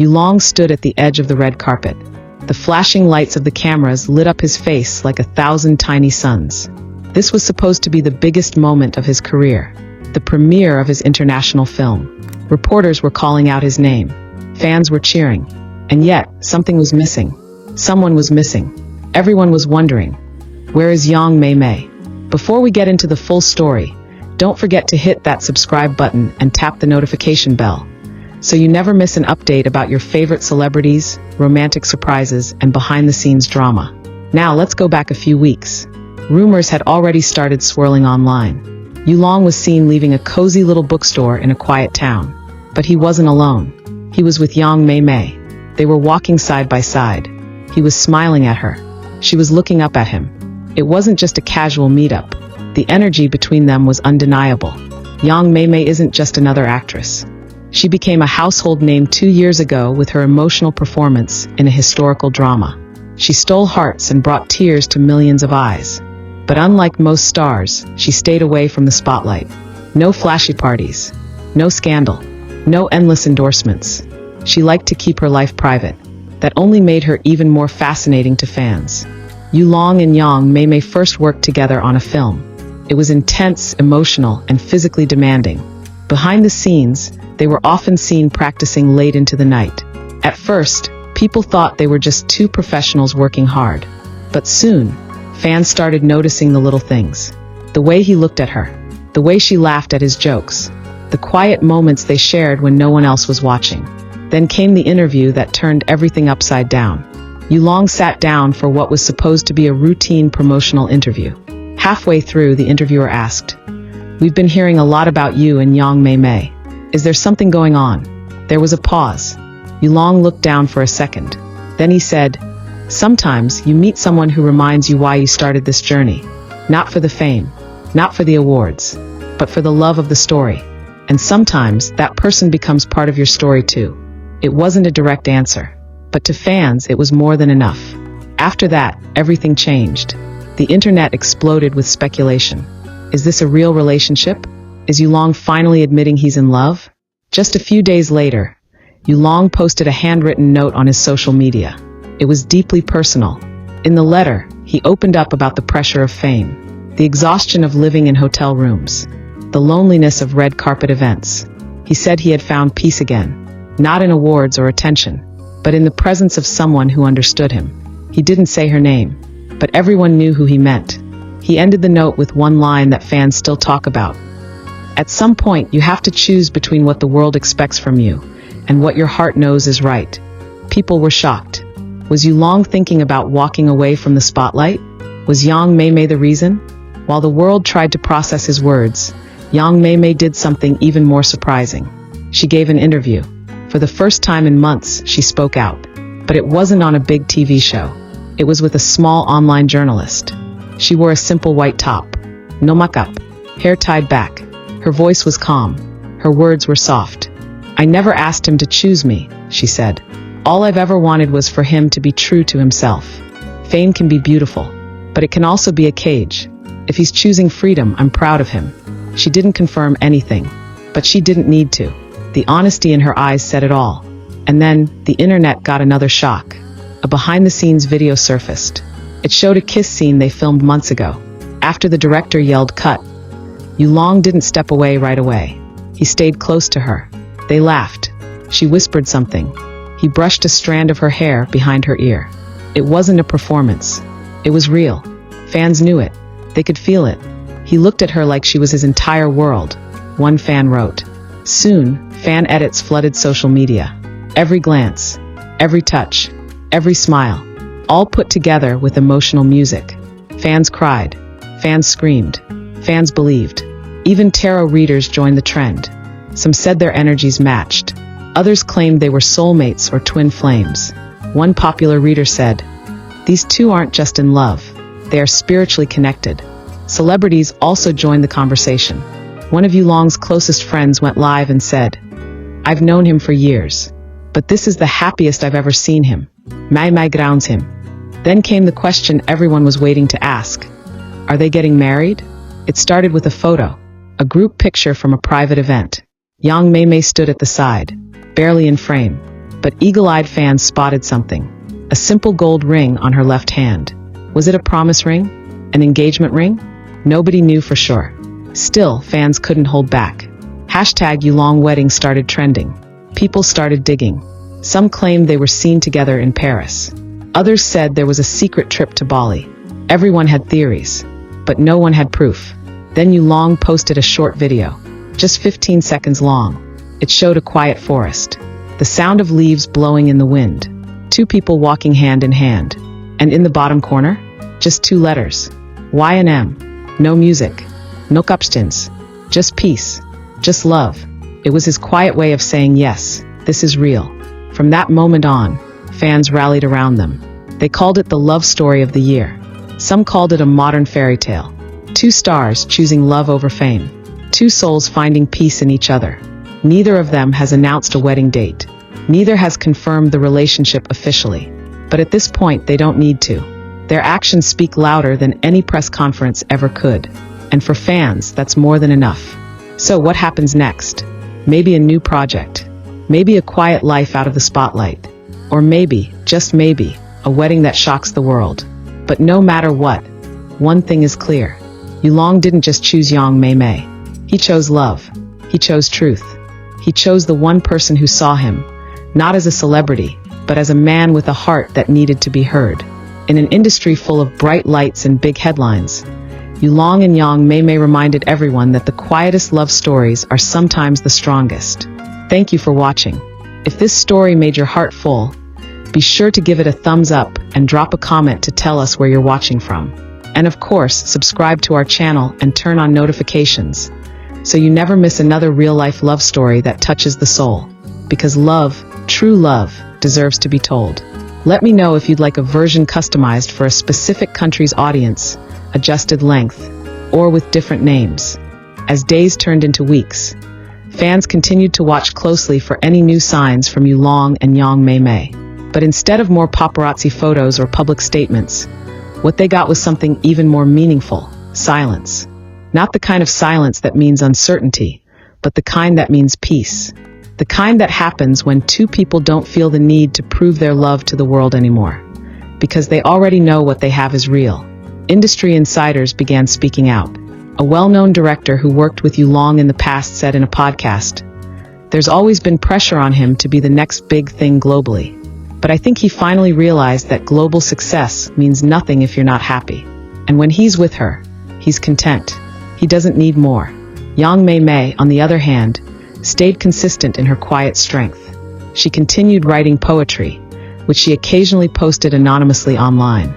Yulong stood at the edge of the red carpet. The flashing lights of the cameras lit up his face like 1,000 tiny suns. This was supposed to be the biggest moment of his career, the premiere of his international film. Reporters were calling out his name. Fans were cheering. And yet, something was missing. Someone was missing. Everyone was wondering, where is Yang Mei Mei? Before we get into the full story, don't forget to hit that subscribe button and tap the notification bell, so you never miss an update about your favorite celebrities, romantic surprises, and behind-the-scenes drama. Now let's go back a few weeks. Rumors had already started swirling online. Yulong was seen leaving a cozy little bookstore in a quiet town. But he wasn't alone. He was with Yang Mei Mei. They were walking side by side. He was smiling at her. She was looking up at him. It wasn't just a casual meetup. The energy between them was undeniable. Yang Mei Mei isn't just another actress. She became a household name 2 years ago with her emotional performance in a historical drama. She stole hearts and brought tears to millions of eyes. But unlike most stars, she stayed away from the spotlight. No flashy parties. No scandal. No endless endorsements. She liked to keep her life private. That only made her even more fascinating to fans. Yulong and Yang Mei Mei first worked together on a film. It was intense, emotional, and physically demanding. Behind the scenes, they were often seen practicing late into the night. At first, people thought they were just two professionals working hard. But soon, fans started noticing the little things. The way he looked at her. The way she laughed at his jokes. The quiet moments they shared when no one else was watching. Then came the interview that turned everything upside down. Yulong sat down for what was supposed to be a routine promotional interview. Halfway through, the interviewer asked, "We've been hearing a lot about you and Yang Mei Mei. Is there something going on?" There was a pause. Yulong looked down for a second. Then he said, "Sometimes you meet someone who reminds you why you started this journey. Not for the fame, not for the awards, but for the love of the story. And sometimes that person becomes part of your story too." It wasn't a direct answer, but to fans it was more than enough. After that, everything changed. The internet exploded with speculation. Is this a real relationship? Is Yulong finally admitting he's in love? Just a few days later, Yulong posted a handwritten note on his social media. It was deeply personal. In the letter, he opened up about the pressure of fame, the exhaustion of living in hotel rooms, the loneliness of red carpet events. He said he had found peace again, not in awards or attention, but in the presence of someone who understood him. He didn't say her name, but everyone knew who he meant. He ended the note with one line that fans still talk about. At some point, you have to choose between what the world expects from you and what your heart knows is right. People were shocked. Was Yulong thinking about walking away from the spotlight? Was Yang Mei Mei the reason? While the world tried to process his words, Yang Mei Mei did something even more surprising. She gave an interview. For the first time in months, she spoke out. But it wasn't on a big TV show. It was with a small online journalist. She wore a simple white top, no makeup, hair tied back. Her voice was calm. Her words were soft. "I never asked him to choose me," she said. "All I've ever wanted was for him to be true to himself. Fame can be beautiful, but it can also be a cage. If he's choosing freedom, I'm proud of him." She didn't confirm anything, but she didn't need to. The honesty in her eyes said it all. And then, the internet got another shock. A behind-the-scenes video surfaced. It showed a kiss scene they filmed months ago. After the director yelled cut, Yulong didn't step away right away. He stayed close to her. They laughed. She whispered something. He brushed a strand of her hair behind her ear. It wasn't a performance. It was real. Fans knew it. They could feel it. He looked at her like she was his entire world. One fan wrote. Soon, fan edits flooded social media. Every glance, every touch, every smile, all put together with emotional music. Fans cried. Fans screamed. Fans believed. Even tarot readers joined the trend. Some said their energies matched. Others claimed they were soulmates or twin flames. One popular reader said, "These two aren't just in love. They are spiritually connected." Celebrities also joined the conversation. One of Yulong's closest friends went live and said, "I've known him for years, but this is the happiest I've ever seen him. Mei Mei grounds him." Then came the question everyone was waiting to ask. Are they getting married? It started with a photo, a group picture from a private event. Yang Mei Mei stood at the side, barely in frame. But eagle-eyed fans spotted something. A simple gold ring on her left hand. Was it a promise ring? An engagement ring? Nobody knew for sure. Still, fans couldn't hold back. #YouLongWedding started trending. People started digging. Some claimed they were seen together in Paris. Others said there was a secret trip to Bali. Everyone had theories, but no one had proof. Then Yulong posted a short video, just 15 seconds long. It showed a quiet forest, the sound of leaves blowing in the wind, two people walking hand in hand, and in the bottom corner, just two letters, Y and M. No music, no captions, just peace, just love. It was his quiet way of saying, yes, this is real. From that moment on, fans rallied around them. They called it the love story of the year. Some called it a modern fairy tale. Two stars choosing love over fame. Two souls finding peace in each other. Neither of them has announced a wedding date. Neither has confirmed the relationship officially. But at this point, they don't need to. Their actions speak louder than any press conference ever could. And for fans, that's more than enough. So what happens next? Maybe a new project. Maybe a quiet life out of the spotlight. Or maybe, just maybe, a wedding that shocks the world. But no matter what, one thing is clear. Yulong didn't just choose Yang Mei Mei. He chose love. He chose truth. He chose the one person who saw him, not as a celebrity, but as a man with a heart that needed to be heard. In an industry full of bright lights and big headlines, Yulong and Yang Mei Mei reminded everyone that the quietest love stories are sometimes the strongest. Thank you for watching. If this story made your heart full, be sure to give it a thumbs up and drop a comment to tell us where you're watching from. And of course, subscribe to our channel and turn on notifications, so you never miss another real-life love story that touches the soul. Because love, true love, deserves to be told. Let me know if you'd like a version customized for a specific country's audience, adjusted length, or with different names. As days turned into weeks, fans continued to watch closely for any new signs from Yulong and Yang Mei Mei. But instead of more paparazzi photos or public statements, what they got was something even more meaningful: silence. Not the kind of silence that means uncertainty, but the kind that means peace. The kind that happens when two people don't feel the need to prove their love to the world anymore, because they already know what they have is real. Industry insiders began speaking out. A well-known director who worked with Yulong in the past said in a podcast, "There's always been pressure on him to be the next big thing globally. But I think he finally realized that global success means nothing if you're not happy. And when he's with her, he's content. He doesn't need more." Yang Mei Mei, on the other hand, stayed consistent in her quiet strength. She continued writing poetry, which she occasionally posted anonymously online.